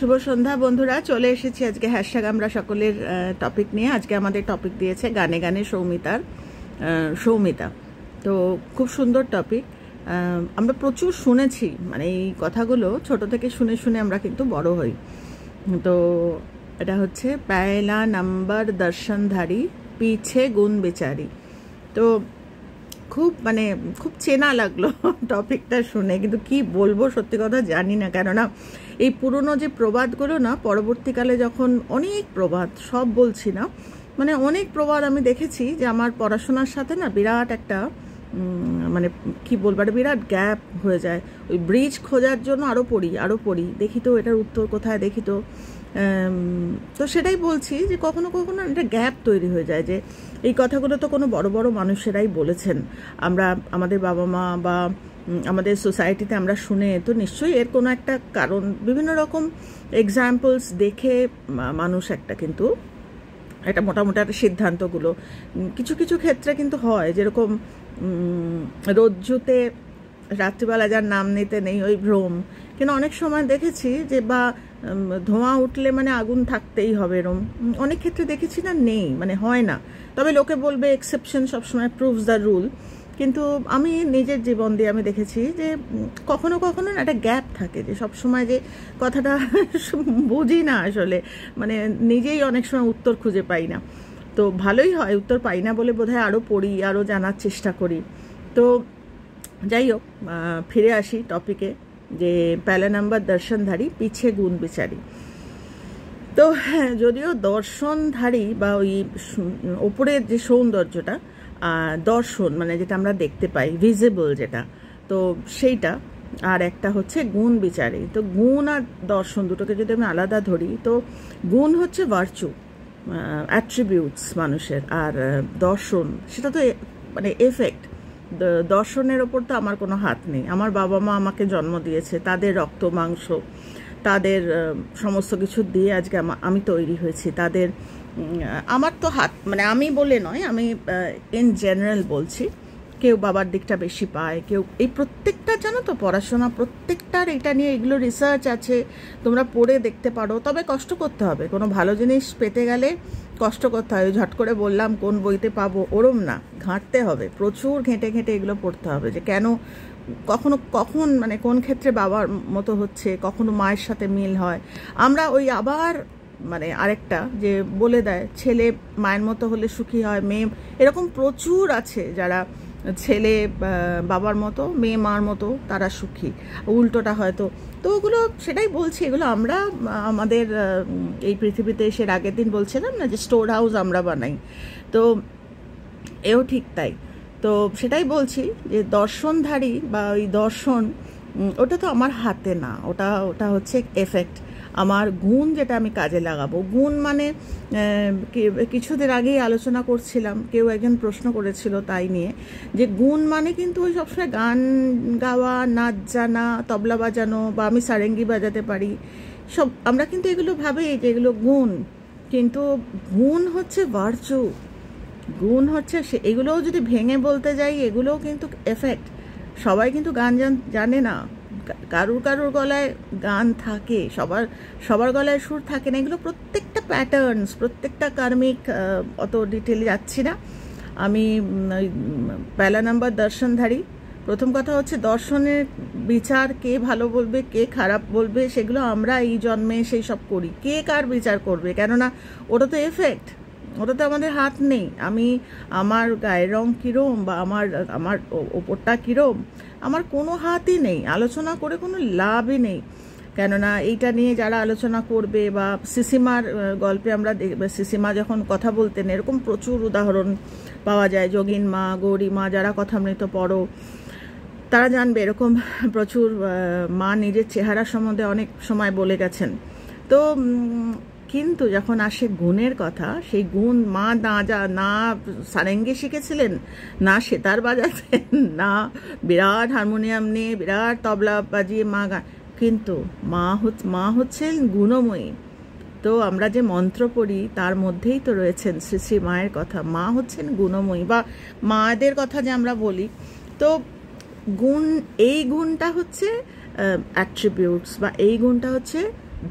শুভ সন্ধ্যা বন্ধুরা, চলে এসেছি আজকে হ্যাশট্যাগ আমরা সকলের টপিক নিয়ে। আজকে আমাদের টপিক দিয়েছে গানে গানে সৌমিতা। তো খুব সুন্দর টপিক। আমরা প্রচুর শুনেছি, মানে এই কথাগুলো ছোট থেকে শুনে শুনে আমরা কিন্তু বড় হই। তো এটা হচ্ছে পয়লা নাম্বার দর্শনধারী পিছে গুণ বেচারি। তো খুব চেনা লাগলো টপিকটা শুনে, কিন্তু কি বলবো সত্যি কথা জানি না। কেননা এই পুরনো যে প্রবাদগুলো না, পরবর্তীকালে যখন অনেক প্রবাদ, সব বলছি না, মানে অনেক প্রবাদ আমি দেখেছি যে আমার পড়াশোনার সাথে না বিরাট একটা মানে কি বলবো, একটা বিরাট গ্যাপ হয়ে যায়। ওই ব্রিজ খোঁজার জন্য আরও পড়ি, দেখি তো এটার উত্তর কোথায়, দেখি তো। তো সেটাই বলছি যে কখনো কখনো একটা গ্যাপ তৈরি হয়ে যায়, যে এই কথাগুলো তো কোনো বড় বড় মানুষেরাই বলেছেন, আমরা আমাদের বাবা মা বা আমাদের সোসাইটিতে আমরা শুনে, তো নিশ্চয়ই এর কোনো একটা কারণ, বিভিন্ন রকম এক্সাম্পলস দেখে মানুষ কিন্তু একটা মোটামুটি একটা সিদ্ধান্তগুলো কিছু কিছু ক্ষেত্রে কিন্তু হয়। যেরকম রজ্জুতে রাত্রিবেলা যার নাম নিতে নেই, ওই ভ্রম। কিন্তু অনেক সময় দেখেছি যে বা ধোঁয়া উঠলে মানে আগুন থাকতেই হবে, এরম অনেক ক্ষেত্রে দেখেছি না, নেই মানে হয় না। তবে লোকে বলবে এক্সেপশন সবসময় প্রুভস দ্য রুল, কিন্তু আমি নিজের জীবন দিয়ে আমি দেখেছি যে কখনো কখনো একটা গ্যাপ থাকে, যে সবসময় যে কথাটা বুঝি না আসলে, মানে নিজেই অনেক সময় উত্তর খুঁজে পাই না। তো ভালোই হয় উত্তর পাই না বলে বোধহয় আরও পড়ি, আরও জানার চেষ্টা করি। তো যাই হোক, ফিরে আসি টপিকে, যে পয়লা নাম্বার দর্শনধারী পিছে গুণ বেচারি। তো হ্যাঁ, যদিও দর্শনধারী বা ওই ওপরের যে সৌন্দর্যটা, দর্শন মানে যেটা আমরা দেখতে পাই, ভিজিবল যেটা, তো সেইটা। আর একটা হচ্ছে গুণ বিচারি। তো গুণ আর দর্শন দুটোকে যদি আমি আলাদা ধরি, তো গুণ হচ্ছে ভার্চু, অ্যাট্রিবিউটস মানুষের, আর দর্শন সেটা তো মানে এফেক্ট। দর্শনের ওপর তো আমার কোনো হাত নেই। আমার বাবা মা আমাকে জন্ম দিয়েছে, তাদের রক্ত মাংস, তাদের সমস্ত কিছু দিয়ে আজকে আমি তৈরি হয়েছি। আমার তো হাত, মানে আমি বলে নয়, আমি ইন জেনারেল বলছি, কেউ বাবার দিকটা বেশি পায়, কেউ এই প্রত্যেকটা, জানো তো পড়াশোনা প্রত্যেকটার এটা নিয়ে, এগুলো রিসার্চ আছে, তোমরা পড়ে দেখতে পারো। তবে কষ্ট করতে হবে, কোনো ভালো জিনিস পেতে গেলে কষ্ট করতে হয়। ঝট করে বললাম কোন বইতে পাবো ওরম না, ঘাঁটতে হবে, প্রচুর ঘেঁটে এগুলো পড়তে হবে, যে কেন কখন মানে কোন ক্ষেত্রে বাবার মতো হচ্ছে, কখনো মায়ের সাথে মিল হয়। আমরা ওই আবার মানে আরেকটা যে বলে দেয় ছেলে মায়ের মতো হলে সুখী হয়, মেয়ে, এরকম প্রচুর আছে যারা ছেলে বাবার মতো, মেয়ে মার মতো, তারা সুখী, উল্টোটা হয়তো। তো ওগুলো, সেটাই বলছি, এগুলো আমরা আমাদের এই পৃথিবীতে এসে আগের দিন বলছিলাম না যে স্টোর হাউস আমরা বানাই, তো এও ঠিক তাই। তো সেটাই বলছি যে দর্শনধারী বা ওই দর্শন, ওটা তো আমার হাতে না, ওটা হচ্ছে এফেক্ট। আমার গুণ যেটা আমি কাজে লাগাবো, গুণ মানে কিছুদিন আগেই আলোচনা করছিলাম, কেউ একজন প্রশ্ন করেছিল তাই নিয়ে, যে গুণ মানে কিন্তু ওই সবসময় গান গাওয়া, নাচ জানা, তবলা বাজানো, বা আমি সারেঙ্গি বাজাতে পারি, সব আমরা কিন্তু এগুলো ভাবি যে এগুলো গুণ, কিন্তু গুণ হচ্ছে ভার্চু, গুণ হচ্ছে এগুলোও যদি ভেঙে বলতে যাই, এগুলোও কিন্তু এফেক্ট। সবাই কিন্তু গান জানে না, কারুর গলায় গান থাকে, সবার গলায় সুর থাকে না। এগুলো প্রত্যেকটা প্যাটার্নস, প্রত্যেকটা কার্মিক, অত ডিটেলে যাচ্ছি না আমি। পয়লা নাম্বার দর্শনধারী, প্রথম কথা হচ্ছে দর্শনের বিচার কে ভালো বলবে, কে খারাপ বলবে, সেগুলো আমরা এই জন্মে সেই সব করি। কে কার বিচার করবে, কেননা ওটা তো এফেক্ট, ওটা তো আমাদের হাত নেই। আমার গায়ের রং কীরম বা আমার ওপরটা কীরম, আমার কোনো হাতই নেই, আলোচনা করে কোনো লাভই নেই। কেননা এইটা নিয়ে যারা আলোচনা করবে, বা সিসিমার গল্পে আমরা সিসিমা যখন কথা বলতেন, এরকম প্রচুর উদাহরণ পাওয়া যায়। যোগিন মা, গৌরী মা, যারা কথামৃত পড়ো তারা জানবে, এরকম প্রচুর মা নিজের চেহারা সম্বন্ধে অনেক সময় বলে গেছেন। তো কিন্তু যখন আসে গুণের কথা, সেই গুণ মা না সারেঙ্গি শিখেছিলেন, না সেতার বাজাতেন, না বিরাট হারমোনিয়াম নিয়ে বিরাট তবলা বাজিয়ে মা গান, কিন্তু মা হচ্ছেন গুণময়ী। তো আমরা যে মন্ত্র পড়ি তার মধ্যেই তো রয়েছেন শ্রী শ্রী মায়ের কথা, মা হচ্ছেন গুণময়ী, বা মাদের কথা যে আমরা বলি। তো গুণ, এই গুণটা হচ্ছে অ্যাট্রিবিউটস, বা এই গুণটা হচ্ছে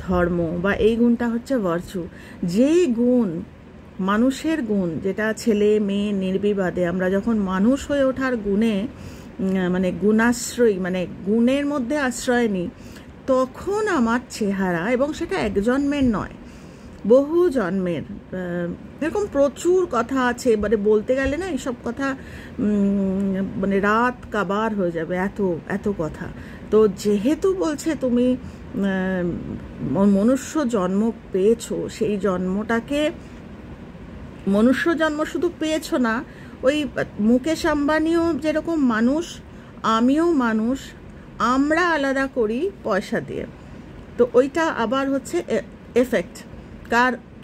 ধর্ম বা এই গুণটা হচ্ছে ভার্চু। যেই গুণ, মানুষের গুণ, যেটা ছেলে মেয়ে নির্বিবাদে আমরা যখন মানুষ হয়ে ওঠার গুণে মানে গুণাশ্রয়ী, মানে গুণের মধ্যে আশ্রয় নিই, তখন আমার চেহারা, এবং সেটা এক জন্মের নয়, বহু জন্মের, এরকম প্রচুর কথা আছে, মানে বলতে গেলে না এইসব কথা মানে রাত কাবার হয়ে যাবে, এত এত কথা। তো যেহেতু বলছে তুমি মনুষ্য জন্ম পেয়েছো, সেই জন্মটাকে, মনুষ্য জন্ম শুধু পেয়েছো না, ওই মুকেশ আম্বানিও যেরকম মানুষ, আমিও মানুষ, আমরা আলাদা করি পয়সা দিয়ে। তো ওইটা আবার হচ্ছে এফেক্ট।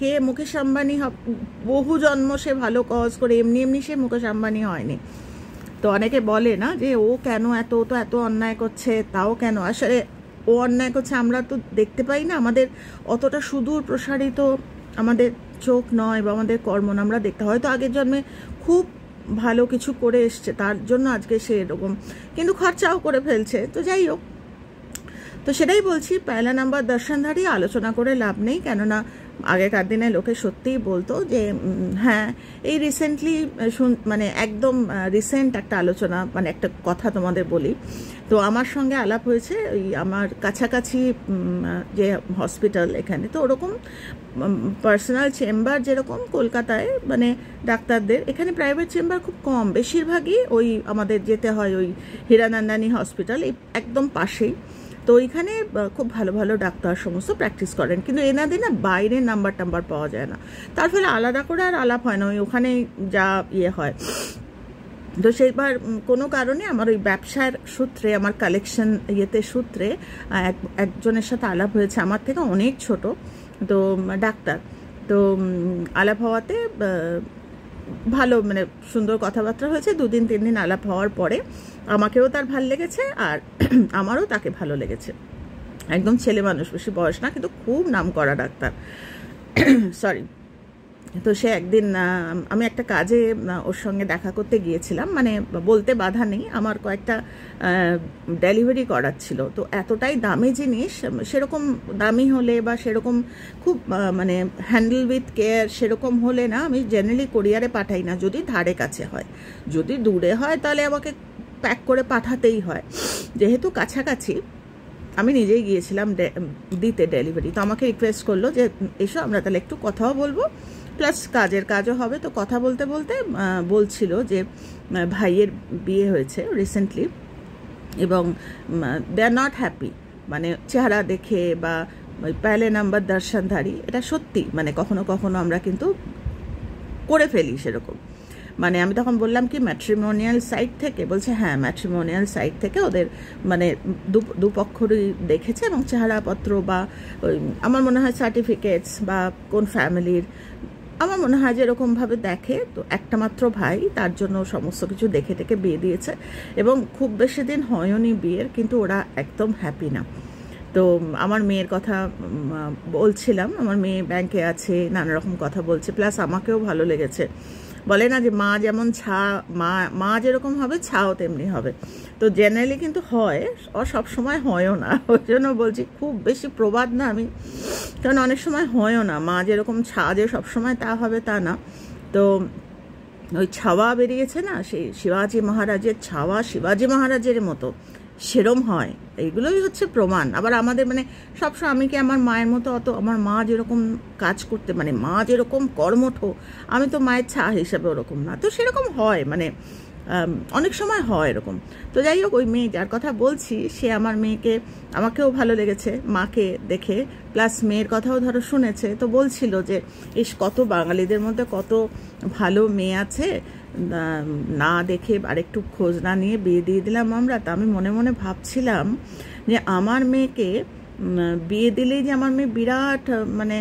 কে মুকেশ আম্বানি বহু জন্ম সে ভালো কজ করে, এমনি এমনি সে মুকেশ আম্বানি হয়নি। তো অনেকে বলে না যে ও কেন এত অন্যায় করছে, তাও কেন, আসলে ও অন্যায় করছে আমরা তো দেখতে পাই না, আমাদের অতটা সুদূর প্রসারিত আমাদের চোখ নয় বা আমাদের কর্ম না, আমরা দেখতে হয়তো আগের জন্মে খুব ভালো কিছু করে এসছে, তার জন্য আজকে সে এরকম, কিন্তু খরচাও করে ফেলছে। তো যাই হোক, তো সেটাই বলছি, পয়লা নাম্বার দর্শনধারী আলোচনা করে লাভ নেই, কেননা আগেকার দিনে লোকে সত্যিই বলতো যে হ্যাঁ, এই রিসেন্টলি মানে একদম রিসেন্ট একটা আলোচনা, মানে একটা কথা তোমাদের বলি। তো আমার সঙ্গে আলাপ হয়েছে ওই আমার কাছাকাছি যে হসপিটাল এখানে, তো ওরকম পার্সোনাল চেম্বার যেরকম কলকাতায় মানে ডাক্তারদের, এখানে প্রাইভেট চেম্বার খুব কম, বেশিরভাগই ওই আমাদের যেতে হয় ওই হীরানন্দানী হসপিটাল, এই একদম পাশেই। তো ওইখানে খুব ভালো ভালো ডাক্তার সমস্ত প্র্যাকটিস করেন, কিন্তু এনাদের না বাইরের নাম্বার পাওয়া যায় না, তার ফলে আলাদা করে আর আলাপ হয় না, ওই ওখানে যা ইয়ে হয়। তো সেইবার কোনো কারণে আমার ওই ব্যবসার সূত্রে, আমার কালেকশন ইয়েতে সূত্রে একজনের সাথে আলাপ হয়েছে, আমার থেকে অনেক ছোট, তো ডাক্তার। তো আলাপ হওয়াতে ভালো, মানে সুন্দর কথাবার্তা হয়েছে। 2 দিন 3 দিন আলাপ হওয়ার পরে আমাকেও তার ভালো লেগেছে, আর আমারও তাকে ভালো লেগেছে। একদম ছেলে মানুষ, বেশি বয়স না, কিন্তু খুব নাম করা ডাক্তার। সরি। তো সে একদিন, আমি একটা কাজে ওর সঙ্গে দেখা করতে গিয়েছিলাম, মানে বলতে বাধা নেই, আমার কয়েকটা ডেলিভারি করার ছিল। তো এতটাই দামি জিনিস, সেরকম দামি হলে বা সেরকম খুব মানে হ্যান্ডেল উইথ কেয়ার সেরকম হলে না আমি জেনারেলি কোরিয়ারে পাঠাই না, যদি ধারে কাছে হয়। যদি দূরে হয় তাহলে আমাকে প্যাক করে পাঠাতেই হয়। যেহেতু কাছাকাছি, আমি নিজেই গিয়েছিলাম দিতে ডেলিভারি। তো আমাকে রিকোয়েস্ট করলো যে এসো, আমরা তাহলে একটু কথাও বলবো, প্লাস কাজের কাজও হবে। তো কথা বলতে বলতে বলছিল যে ভাইয়ের বিয়ে হয়েছে রিসেন্টলি, এবং দে আর নট হ্যাপি, মানে চেহারা দেখে বা পয়লে নাম্বার দর্শনধারী, এটা সত্যি, মানে কখনো কখনো আমরা কিন্তু করে ফেলি সেরকম। মানে আমি তখন বললাম কি ম্যাট্রিমোনিয়াল সাইট থেকে? বলছে হ্যাঁ, ম্যাট্রিমোনিয়াল সাইট থেকে ওদের মানে দুপক্ষরই দেখেছে, এবং চেহারাপত্র বা আমার মনে হয় সার্টিফিকেটস বা কোন ফ্যামিলির, আমার মনে হয় যে এরকমভাবে দেখে। তো একটা মাত্র ভাই, তার জন্য সমস্ত কিছু দেখে টেকে বিয়ে দিয়েছে, এবং খুব বেশি দিন হয়নি বিয়ের, কিন্তু ওরা একদম হ্যাপি না। তো আমার মেয়ের কথা বলছিলাম, আমার মেয়ে ব্যাংকে আছে, নানা রকম কথা বলছে, প্লাস আমাকেও ভালো লেগেছে। বলে না যে মা যেমন মা যেরকম হবে ছাও তেমনি হবে। তো জেনারেলি কিন্তু হয়, সব সময় হয়ও না, ওই জন্য বলছি খুব বেশি প্রবাদ না আমি, কারণ অনেক সময় হয়ও না, মা যেরকম যে সবসময় তা হবে তা না। তো ওই ছাওয়া বেরিয়েছে না, সেই শিবাজি মহারাজের ছাওয়া শিবাজি মহারাজের মতো সেরম হয়, এইগুলোই হচ্ছে প্রমাণ। আবার আমাদের মানে সবসময় আমি কি আমার মায়ের মতো অত, আমার মা যেরকম কাজ করতে, মানে মা যেরকম কর্মঠ, আমি তো মায়ের ছা হিসাবে ওরকম না। তো সেরকম হয়, মানে অনেক সময় হয় এরকম। তো যাই হোক, ওই মেয়ে যার কথা বলছি, সে আমার মেয়েকে, আমাকেও ভালো লেগেছে মাকে দেখে, প্লাস মেয়ের কথাও ধরো শুনেছে। তো বলছিল যে ইস, কত বাঙালিদের মধ্যে কত ভালো মেয়ে আছে, না দেখে আরেকটু খোঁজ না নিয়ে বিয়ে দিয়ে দিলাম আমরা। তা আমি মনে মনে ভাবছিলাম যে আমার মেয়েকে বিয়ে দিলেই যে আমার মেয়ে বিরাট, মানে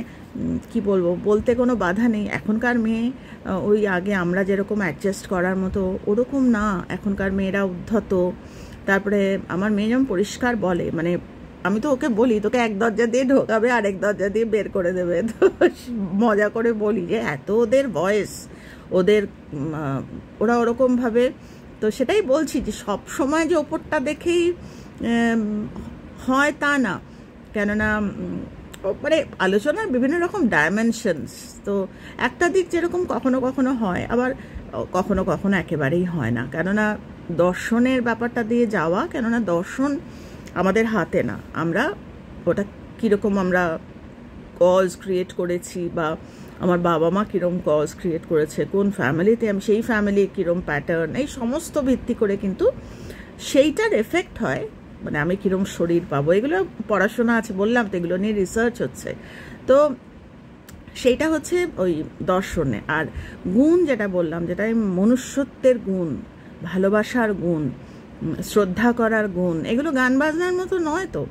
কি বলবো, বলতে কোনো বাধা নেই। এখনকার মেয়ে ওই আগে আমরা যেরকম অ্যাডজাস্ট করার মতো ওরকম না, এখনকার মেয়েরা উদ্ধত। তারপরে আমার মেয়ে যেমন পরিষ্কার বলে, মানে আমি তো ওকে বলি তোকে এক দরজা দিয়ে ঢোকাবে, আরেক দরজা দিয়ে বের করে দেবে। তো মজা করে বলি যে এত ওদের বয়স, ওদের ওরা ওরকমভাবে। তো সেটাই বলছি যে সব সময় যে ওপরটা দেখেই হয় তা না, কেননা মানে আলোচনার বিভিন্ন রকম ডাইমেনশনস। তো একটা দিক যেরকম কখনো কখনো হয়, আবার কখনো কখনো একেবারেই হয় না, কেননা দর্শনের ব্যাপারটা দিয়ে যাওয়া, কেননা দর্শন আমাদের হাতে না, আমরা ওটা কীরকম আমরা কজ ক্রিয়েট করেছি, বা আমার বাবা মা কীরকম কজ ক্রিয়েট করেছে, কোন ফ্যামিলিতে আমি, সেই ফ্যামিলি কীরকম প্যাটার্ন, এই সমস্ত ভিত্তি করে কিন্তু সেইটার এফেক্ট হয়, মানে আমি কীরকম শরীর পাবো। এগুলো পড়াশোনা আছে, বললাম তো, এগুলো নিয়ে রিসার্চ হচ্ছে। তো সেইটা হচ্ছে ওই দর্শনে। আর গুণ যেটা বললাম, যেটা মনুষ্যত্বের গুণ, ভালোবাসার গুণ, শ্রদ্ধা করার গুণ, এগুলো গান বাজনার মতো নয় তো।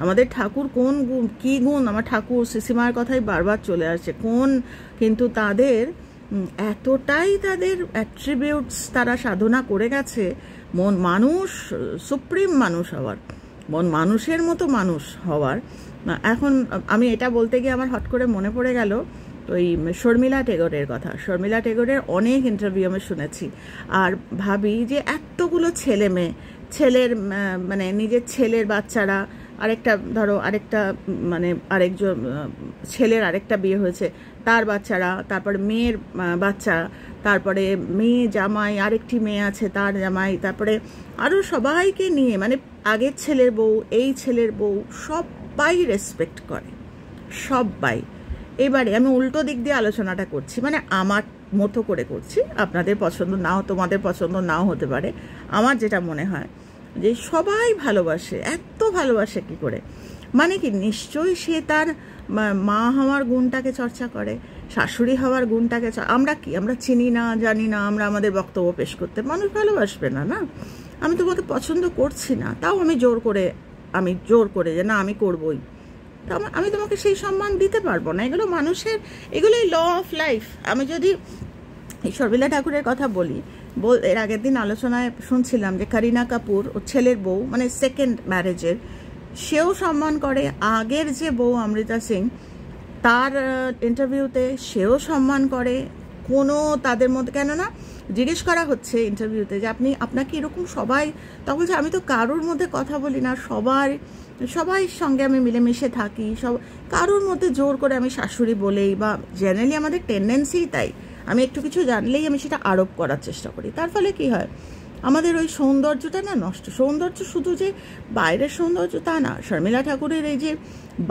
আমাদের ঠাকুর কোন গুণ, কী গুণ, আমার ঠাকুর শ্রীসীমার কথাই বারবার চলে আসছে, কোন কিন্তু তাদের এতটাই তাদের অ্যাট্রিবিউটস তারা সাধনা করে গেছে, মন মানুষ, সুপ্রিম মানুষ হওয়ার, মন মানুষের মতো মানুষ হওয়ার। এখন আমি এটা বলতে গিয়ে আমার হট করে মনে পড়ে গেল ওই শর্মিলা টেগোরের কথা। শর্মিলা টেগোরের অনেক ইন্টারভিউ আমি শুনেছি, আর ভাবি যে এতগুলো ছেলে মেয়ে, ছেলের মানে নিজের ছেলের বাচ্চারা, আরেকটা ধরো আরেকটা মানে আরেকজন ছেলের আরেকটা বিয়ে হয়েছে, তার বাচ্চারা, তারপরে মেয়ের বাচ্চা, তারপরে মেয়ে জামাই, আরেকটি মেয়ে আছে তার জামাই, তারপরে আরও সবাইকে নিয়ে, মানে আগের ছেলের বউ, এই ছেলের বউ, সবাই রেসপেক্ট করে, সবাই। এবারে আমি উল্টো দিক দিয়ে আলোচনাটা করছি, মানে আমার মতো করে করছি, আপনাদের পছন্দ নাও, তোমাদের পছন্দ নাও হতে পারে। আমার যেটা মনে হয় যে সবাই ভালোবাসে, এত ভালোবাসে কি করে, মানে কি নিশ্চয়ই সে তার মা হওয়ার গুণটাকে চর্চা করে, শাশুড়ি হওয়ার গুণটাকে। আমরা কি, আমরা চিনি না, জানি না, আমরা আমাদের বক্তব্য পেশ করতে, মানুষ ভালোবাসবে না? না, আমি তোমাকে পছন্দ করছি না, তাও আমি জোর করে যে না আমি করবই, তা আমি তোমাকে সেই সম্মান দিতে পারবো না। এগুলো মানুষের, এগুলোই ল অফ লাইফ। আমি যদি এই শর্মিলা ঠাকুরের কথা বলি, এর আগের দিন আলোচনায় শুনছিলাম যে করিনা কাপুর, ওর ছেলের বউ, মানে সেকেন্ড ম্যারেজের, সেও সম্মান করে। আগের যে বউ অমৃতা সিং, তার ইন্টারভিউতে সেও সম্মান করে। কোনো তাদের মধ্যে, কেননা জিজ্ঞেস করা হচ্ছে ইন্টারভিউতে যে আপনাকে এরকম সবাই, তখন বলছে আমি তো কারোর মধ্যে কথা বলি না, সবাই সঙ্গে আমি মিলেমিশে থাকি, কারোর মধ্যে জোর করে আমি শাশুড়ি বলেই, বা জেনারেলি আমাদের টেন্ডেন্সিই তাই, আমি একটু কিছু জানলেই আমি সেটা আরোপ করার চেষ্টা করি। তার ফলে কি হয়, আমাদের ওই সৌন্দর্যটা না নষ্ট। সৌন্দর্য শুধু যে বাইরের সৌন্দর্য তা না, শর্মিলা ঠাকুরের এই যে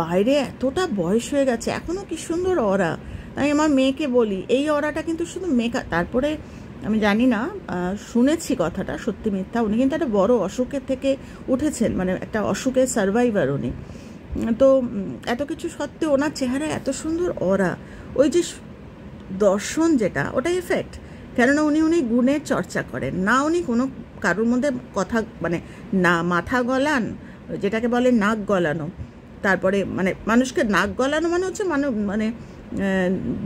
বাইরে এতটা বয়স হয়ে গেছে, এখনও কি সুন্দর অরা। তাই আমার মেয়েকে বলি, এই অরাটা কিন্তু শুধু মেকআপ। তারপরে আমি জানি না, শুনেছি কথাটা সত্যি মিথ্যা, উনি কিন্তু একটা বড় অসুখের থেকে উঠেছেন, মানে একটা অসুখের সার্ভাইভার উনি। তো এত কিছু সত্ত্বেও ওনার চেহারায় এত সুন্দর অরা, ওই যে দর্শন যেটা, ওটা এফেক্ট। কেননা উনি গুণের চর্চা করেন না, উনি কোনো কারোর মধ্যে কথা, মানে না মাথা গলান, যেটাকে বলে নাক গলানো, তারপরে মানে মানুষকে নাক গলানো মানে হচ্ছে মানে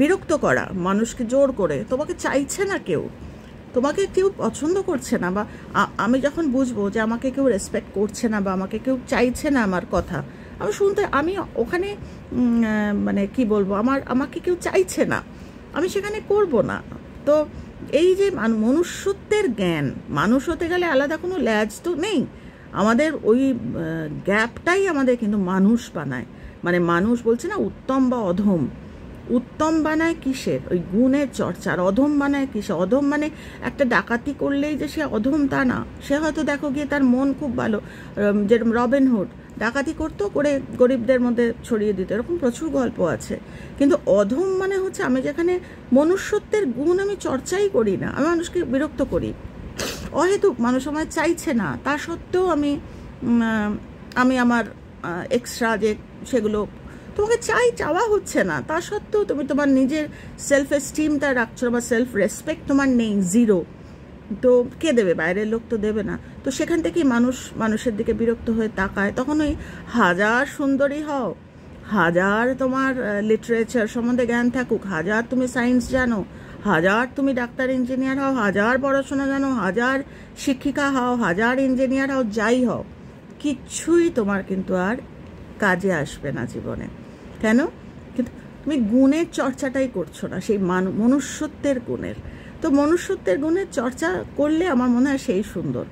বিরক্ত করা, মানুষকে জোর করে। তোমাকে চাইছে না কেউ, তোমাকে কেউ পছন্দ করছে না, বা আমি যখন বুঝবো যে আমাকে কেউ রেসপেক্ট করছে না, বা আমাকে কেউ চাইছে না আমার কথা, আমি ওখানে মানে কি বলবো, আমাকে কেউ চাইছে না, আমি সেখানে করব না। তো এই যে মনুষ্যত্বের জ্ঞান, মানুষ হতে গেলে আলাদা কোনো ল্যাজ তো নেই, আমাদের ওই গ্যাপটাই আমাদের কিন্তু মানুষ বানায়। মানে মানুষ বলছে না উত্তম বা অধম, উত্তম বানায় কিসের, ওই গুণের চর্চার। অধম বানায় কিসে, অধম মানে একটা ডাকাতি করলেই যে সে অধম তা না। সে হয়তো দেখো গিয়ে তার মন খুব ভালো, যেরকম রবিনহুড ডাকাতি করতো, করে গরিবদের মধ্যে ছড়িয়ে দিত, এরকম প্রচুর গল্প আছে। কিন্তু অধম মানে হচ্ছে আমি যেখানে মনুষ্যত্বের গুণ আমি চর্চাই করি না, আমি মানুষকে বিরক্ত করি, অহেতুক মানুষ আমায় চাইছে না, তা সত্ত্বেও আমি আমার এক্সট্রা যে সেগুলো তোমাকে চাওয়া হচ্ছে না, তা সত্ত্বেও তুমি তোমার নিজের সেলফ এস্টিমটা রাখছো, বা সেলফ রেসপেক্ট তোমার নেই, জিরো। তো কে দেবে, বাইরের লোক তো দেবে না। তো সেখান থেকেই মানুষের দিকে বিরক্ত হয়ে তাকায়। তখন ওই হাজার সুন্দরী হও, হাজার তোমার লিটারেচার সম্বন্ধে জ্ঞান থাকুক, হাজার তুমি সায়েন্স জানো, হাজার তুমি ডাক্তার ইঞ্জিনিয়ার হও, হাজার পড়াশোনা জানো, হাজার শিক্ষিকা হও, হাজার ইঞ্জিনিয়ার হও, যাই হও, কিচ্ছুই তোমার কিন্তু আর কাজে আসবে না জীবনে। কেন? কিন্তু তুমি গুণের চর্চাটাই করছো না, সেই মনুষ্যত্বের গুণের। তো মনুষ্যত্বের গুণের চর্চা করলে আমার মনে হয় সেই সুন্দর।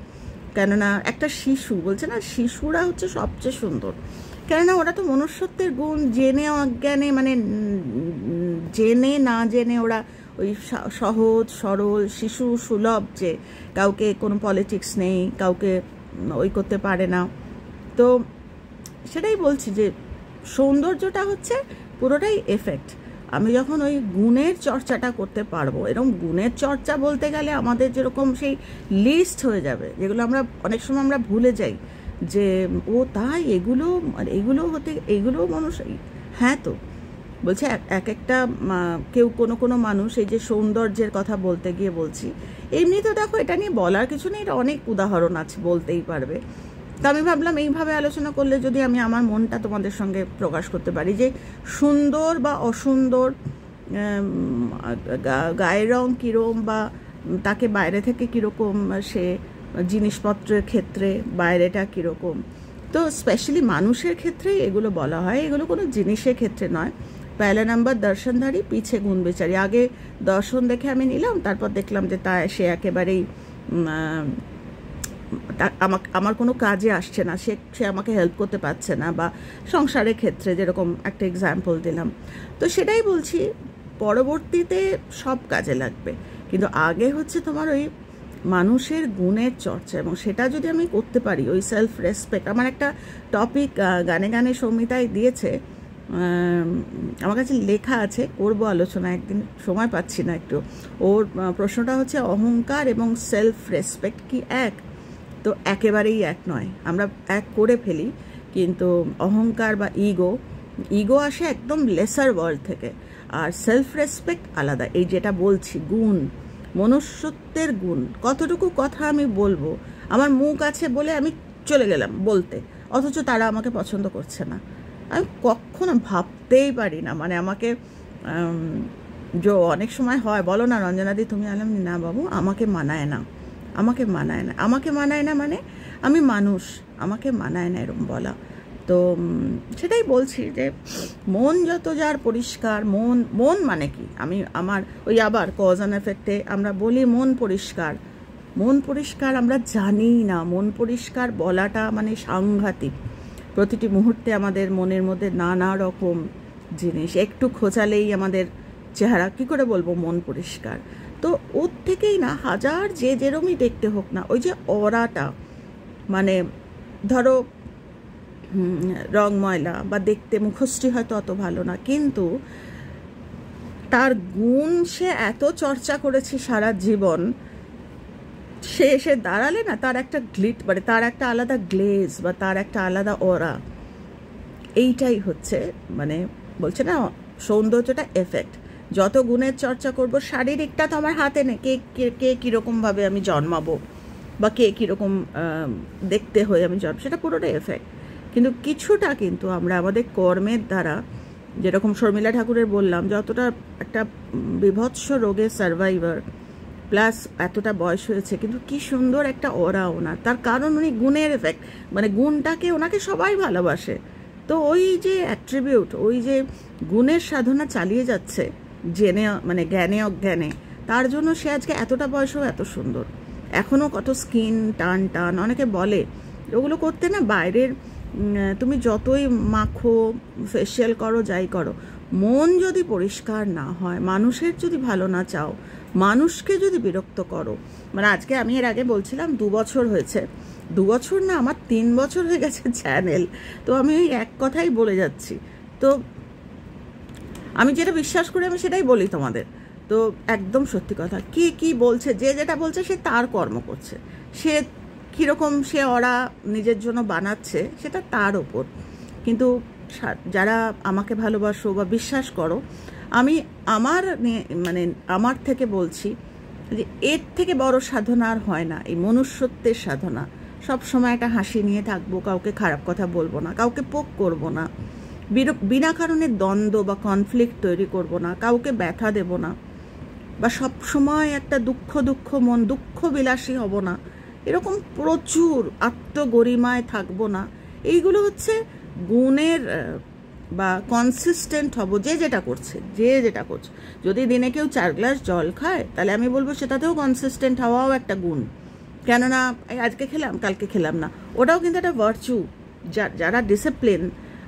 কেননা একটা শিশু বলছে না, শিশুরা হচ্ছে সবচেয়ে সুন্দর। কেননা ওরা তো মনুষ্যত্বের গুণ জেনে অজ্ঞানে, মানে জেনে না জেনে ওরা ওই সহজ সরল শিশু সুলভ, যে কাউকে কোনো পলিটিক্স নেই, কাউকে ওই করতে পারে না। তো সেটাই বলছি যে সৌন্দর্যটা হচ্ছে পুরোটাই এফেক্ট। আমি যখন ওই গুণের চর্চাটা করতে পারবো, এরকম গুণের চর্চা বলতে গেলে আমাদের যেরকম সেই লিস্ট হয়ে যাবে, যেগুলো আমরা অনেক সময় আমরা ভুলে যাই, যে ও তাই এগুলো মানুষ। হ্যাঁ, তো বলছে এক একটা কেউ কোনো মানুষ এই যে সৌন্দর্যের কথা বলতে গিয়ে বলছি, এমনি তো দেখো এটা নিয়ে বলার কিছু নেই, এটা অনেক উদাহরণ আছে, বলতেই পারবে। তো আমি ভাবলাম এইভাবে আলোচনা করলে যদি আমি আমার মনটা তোমাদের সঙ্গে প্রকাশ করতে পারি, যে সুন্দর বা অসুন্দর, গায়ের রং কীরকম, বা তাকে বাইরে থেকে কীরকম সে জিনিসপত্রের ক্ষেত্রে বাইরেটা কীরকম। তো স্পেশালি মানুষের ক্ষেত্রে এগুলো বলা হয়, এগুলো কোনো জিনিসের ক্ষেত্রে নয়। পয়লা নাম্বার দর্শনধারী, পিছে গুণ বিচারি। আগে দর্শন দেখে আমি নিলাম, তারপর দেখলাম যে তা সে একেবারেই আমার কোনো কাজে আসছে না, সে আমাকে হেল্প করতে পারছে না, বা সংসারের ক্ষেত্রে যেরকম একটা এক্সাম্পল দিলাম। তো সেটাই বলছি, পরবর্তীতে সব কাজে লাগবে, কিন্তু আগে হচ্ছে তোমার ওই মানুষের গুণের চর্চা, এবং সেটা যদি আমি করতে পারি, ওই সেলফ রেসপেক্ট। আমার একটা টপিক গানে গানে সৌমিতায় দিয়েছে, আমার কাছে লেখা আছে, করবো আলোচনা একদিন, সময় পাচ্ছি না একটু। ওর প্রশ্নটা হচ্ছে অহংকার এবং সেলফ রেসপেক্ট কি এক? তো একেবারেই এক নয়, আমরা এক করে ফেলি, কিন্তু অহংকার বা ইগো আসে একদম লেসার ওয়ার্ল্ড থেকে, আর সেলফ রেসপেক্ট আলাদা। এই যেটা বলছি গুণ, মনুষ্যত্বের গুণ, কতটুকু কথা আমি বলবো, আমার মুখ আছে বলে আমি চলে গেলাম বলতে, অথচ তারা আমাকে পছন্দ করছে না, আমি কখনো ভাবতেই পারি না। মানে আমাকে অনেক সময় হয়, বলো না রঞ্জনাদি তুমি, আলাম না বাবু, আমাকে মানায় না মানে আমি মানুষ, আমাকে মানায় না এরম বলা। তো সেটাই বলছি যে মন যত যার পরিষ্কার, মন মানে কি, আমার ওই আবার কজ অ্যান্ড এফেক্টে আমরা বলি মন পরিষ্কার, আমরা জানি না মন পরিষ্কার বলাটা মানে সাংঘাতিক। প্রতিটি মুহূর্তে আমাদের মনের মধ্যে নানা রকম জিনিস, একটু খোঁচালেই আমাদের চেহারা, কি করে বলবো মন পরিষ্কার? তো ওর থেকেই না হাজার যেরমই দেখতে হোক না, ওই যে অরাটা, মানে ধরো রং ময়লা বা দেখতে মুখশ্রী হয়তো অত ভালো না, কিন্তু তার গুণ সে এত চর্চা করেছে সারা জীবন, সে এসে দাঁড়ালে না তার একটা মানে তার একটা আলাদা গ্লেজ বা তার একটা আলাদা অরা। এইটাই হচ্ছে মানে বলছে না সৌন্দর্যটা এফেক্ট। যত গুণের চর্চা করব, শারীরিকটা তো আমার হাতে নেই, কে কীরকমভাবে আমি জন্মাবো বা কে কীরকম দেখতে হয়ে আমি সেটা পুরোটা এফেক্ট। কিন্তু কিছুটা কিন্তু আমরা আমাদের কর্মের দ্বারা, যেরকম শর্মিলা ঠাকুরের বললাম, যতটা একটা বিভৎস রোগের সার্ভাইভার, প্লাস এতটা বয়স হয়েছে, কিন্তু কি সুন্দর একটা ওরা ওনার, তার কারণ উনি গুণের এফেক্ট, মানে গুণটাকে ওনাকে সবাই ভালোবাসে। তো ওই যে অ্যাট্রিবিউট, ওই যে গুণের সাধনা চালিয়ে যাচ্ছে জেনে, মানে জ্ঞানে অজ্ঞানে, তার জন্য সে আজকে এতটা বয়সেও এত সুন্দর, এখনও কত স্কিন টান, অনেকে বলে ওগুলো করতে না, বাইরের তুমি যতই মাখো, ফেসিয়াল করো, যাই করো, মন যদি পরিষ্কার না হয়, মানুষের যদি ভালো না চাও, মানুষকে যদি বিরক্ত করো, মানে আজকে আমি এর আগে বলছিলাম 2 বছর হয়েছে, 2 বছর না আমার 3 বছর হয়ে গেছে চ্যানেল, তো আমি ওই এক কথাই বলে যাচ্ছি। তো আমি যেটা বিশ্বাস করি আমি সেটাই বলি তোমাদের, তো একদম সত্যি কথা। কি বলছে, যেটা বলছে সে তার কর্ম করছে, সে কীরকম সে ওরা নিজের জন্য বানাচ্ছে সেটা তার ওপর। কিন্তু যারা আমাকে ভালোবাসো বা বিশ্বাস করো, আমি আমার থেকে বলছি যে এর থেকে বড় সাধনা আর হয় না, এই মনুষ্যত্বের সাধনা। সব সময় একটা হাসি নিয়ে থাকবো, কাউকে খারাপ কথা বলবো না, কাউকে পোক করবো না, বিনা কারণে দ্বন্দ্ব বা কনফ্লিক্ট তৈরি করব না, কাউকে ব্যথা দেব না, বা সব সময় একটা দুঃখ মন, দুঃখ বিলাসী হব না, এরকম প্রচুর আত্মগরিমায় থাকবো না। এইগুলো হচ্ছে গুণের, বা কনসিস্টেন্ট হব যে যেটা করছে। যদি দিনে কেউ 4 গ্লাস জল খায়, তাহলে আমি বলবো সেটাতেও কনসিস্টেন্ট হওয়াও একটা গুণ। কেননা আজকে খেলাম, কালকে খেলাম না, ওটাও কিন্তু একটা ভার্চু। যারা ডিসিপ্লিন,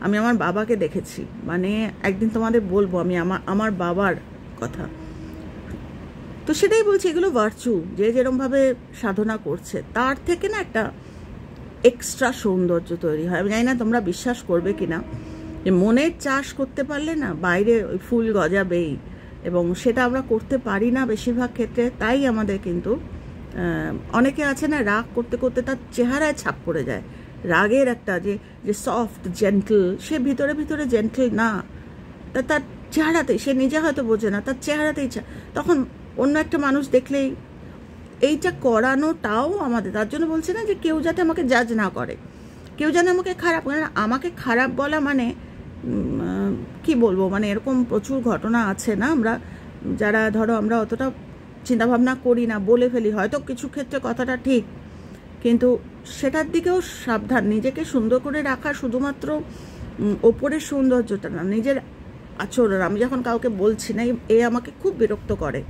আমি আমার বাবাকে দেখেছি, মানে একদিন তোমাদের বলবো আমি আমার বাবার কথা। তো সেটাই বলছি, এগুলো ভার্চু, যে যেরমভাবে সাধনা করছে তার থেকে না একটা এক্সট্রা সৌন্দর্য তৈরি হয়। আমি জানি না তোমরা বিশ্বাস করবে কিনা, যে মনের চাষ করতে পারলে না বাইরে ওই ফুল গজাবেই, এবং সেটা আমরা করতে পারি না বেশিরভাগ ক্ষেত্রে। তাই আমাদের কিন্তু অনেকে আছে না, রাগ করতে করতে তার চেহারায় ছাপ পড়ে যায়, রাগের একটা যে সফট জেন্টল, সে ভিতরে ভিতরে জেন্টল না, তার চেহারাতেই, সে নিজে হয়তো বোঝে না, তার চেহারাতেই তখন অন্য একটা মানুষ দেখলেই এইটা করানোটাও আমাদের। তার জন্য বলছে না যে কেউ যাতে আমাকে জাজ না করে, কেউ যেন আমাকে খারাপ করে না। আমাকে খারাপ বলা মানে কি বলবো, মানে এরকম প্রচুর ঘটনা আছে না, আমরা যারা ধরো আমরা অতটা চিন্তাভাবনা করি না, বলে ফেলি, হয়তো কিছু ক্ষেত্রে কথাটা ঠিক, কিন্তু সেটার দিকেও সাবধান। নিজেকে সুন্দর করে রাখা শুধুমাত্র ওপরের সৌন্দর্যটা না, নিজের আচরণ। আমি যখন কাউকে বলছি না, এ আমাকে খুব বিরক্ত করে,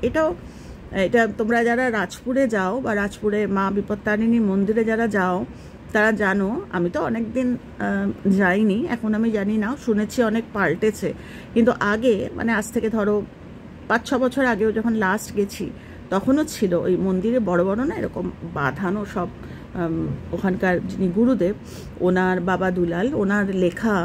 এটা তোমরা যারা রাজপুরে যাও বা রাজপুরে মা বিপত্তারিণী মন্দিরে যারা যাও তারা জানো। আমি তো অনেক দিন যাইনি, এখন আমি জানি না, শুনেছি অনেক পাল্টেছে, কিন্তু আগে মানে আজ থেকে ধরো 5-6 বছর আগেও যখন লাস্ট গেছি তখনও ছিল ওই মন্দিরে বড় বড় না এরকম বাঁধানো সব, ওখানকার যিনি গুরুদেব ওনার বাবা দুলাল, ওনার লেখা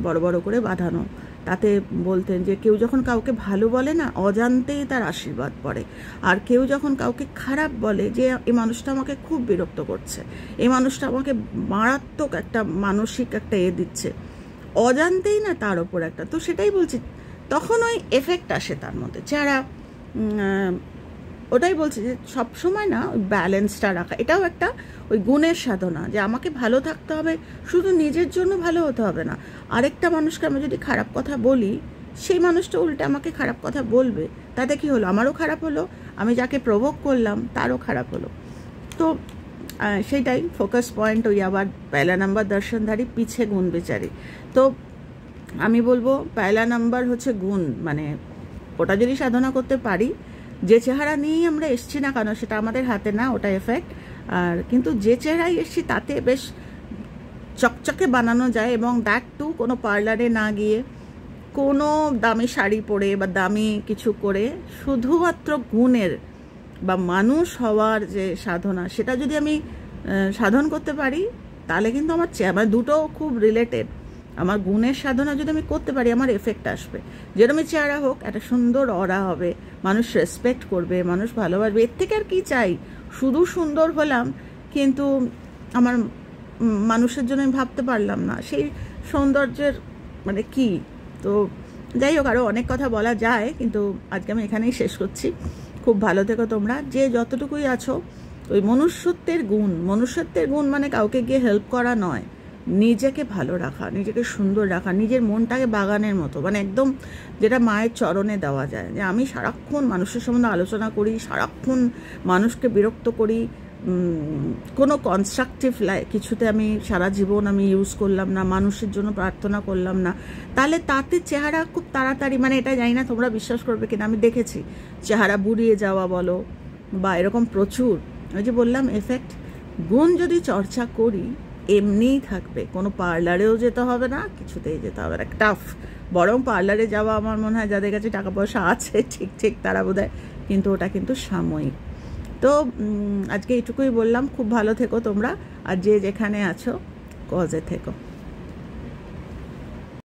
বড় বড় করে বাঁধানো। তাতে বলতেন যে কেউ যখন কাউকে ভালো বলে না, অজান্তেই তার আশীর্বাদ পড়ে, আর কেউ যখন কাউকে খারাপ বলে যে এই মানুষটা আমাকে খুব বিরক্ত করছে, এই মানুষটা আমাকে মারাত্মক একটা মানসিক একটা দিচ্ছে, অজান্তেই না তার ওপর একটা, তো সেটাই বলছি, তখন ওই এফেক্ট আসে তার মধ্যে চেহারা। ওটাই বলছি যে সবসময় না ওই ব্যালেন্সটা রাখা, এটাও একটা ওই গুণের সাধনা, যে আমাকে ভালো থাকতে হবে, শুধু নিজের জন্য ভালো হতে হবে না। আরেকটা মানুষকে আমি যদি খারাপ কথা বলি, সেই মানুষটা উল্টে আমাকে খারাপ কথা বলবে, তাতে কি হলো, আমারও খারাপ হলো, আমি যাকে প্রভোগ করলাম তারও খারাপ হলো। তো সেইটাই ফোকাস পয়েন্ট, ওই আবার পয়লা নাম্বার দর্শনধারী, পিছে গুণ বিচারি। তো আমি বলবো পয়লা নাম্বার হচ্ছে গুণ, মানে ওটা যদি সাধনা করতে পারি, যে চেহারা নিয়েই আমরা এসছি না কেন সেটা আমাদের হাতে না, ওটা এফেক্ট। আর কিন্তু যে চেহারাই এসছি তাতে বেশ চকচকে বানানো যায়, এবং দ্যাট টু কোনো পার্লারে না গিয়ে, কোনো দামি শাড়ি পরে বা দামি কিছু করে, শুধুমাত্র গুণের বা মানুষ হওয়ার যে সাধনা, সেটা যদি আমি সাধন করতে পারি, তাহলে কিন্তু আমার দুটো খুব রিলেটেড। আমার গুণের সাধনা যদি আমি করতে পারি, আমার এফেক্ট আসবে, যেরকমই চেহারা হোক একটা সুন্দর অরা হবে, মানুষ রেসপেক্ট করবে, মানুষ ভালোবাসবে। এর থেকে আর কি চাই, শুধু সুন্দর হলাম কিন্তু আমার মানুষের জন্য আমি ভাবতে পারলাম না, সেই সৌন্দর্যের মানে কি। তো যাই হোক, আরও অনেক কথা বলা যায়, কিন্তু আজকে আমি এখানেই শেষ করছি। খুব ভালো থেকো তোমরা, যে যতটুকুই আছো। ওই মনুষ্যত্বের গুণ মানে কাউকে গিয়ে হেল্প করা নয়, নিজেকে ভালো রাখা, নিজেকে সুন্দর রাখা, নিজের মনটাকে বাগানের মতো, মানে একদম যেটা মায়ের চরণে দেওয়া যায়। যে আমি সারাক্ষণ মানুষের সম্বন্ধে আলোচনা করি, সারাক্ষণ মানুষকে বিরক্ত করি, কোনো কনস্ট্রাকটিভ কিছুতে আমি সারা জীবন আমি ইউজ করলাম না, মানুষের জন্য প্রার্থনা করলাম না, তাহলে তাতে চেহারা খুব তাড়াতাড়ি, মানে এটা জানি না তোমরা বিশ্বাস করবে কিনা, আমি দেখেছি চেহারা বুড়িয়ে যাওয়া বলো বা এরকম প্রচুর, ওই যে বললাম এফেক্ট। গুণ যদি চর্চা করি এমনিই থাকবে, কোনো পার্লারেও যেতে হবে না, কিছুতেই যেতে হবে না, টাফ। বরং পার্লারে যাওয়া আমার মনে হয় যাদের কাছে টাকা পয়সা আছে ঠিক তারা বোধহয়, কিন্তু ওটা কিন্তু সাময়িক। তো আজকে এইটুকুই বললাম, খুব ভালো থেকো তোমরা, আর যে যেখানে আছো কজে থেকো।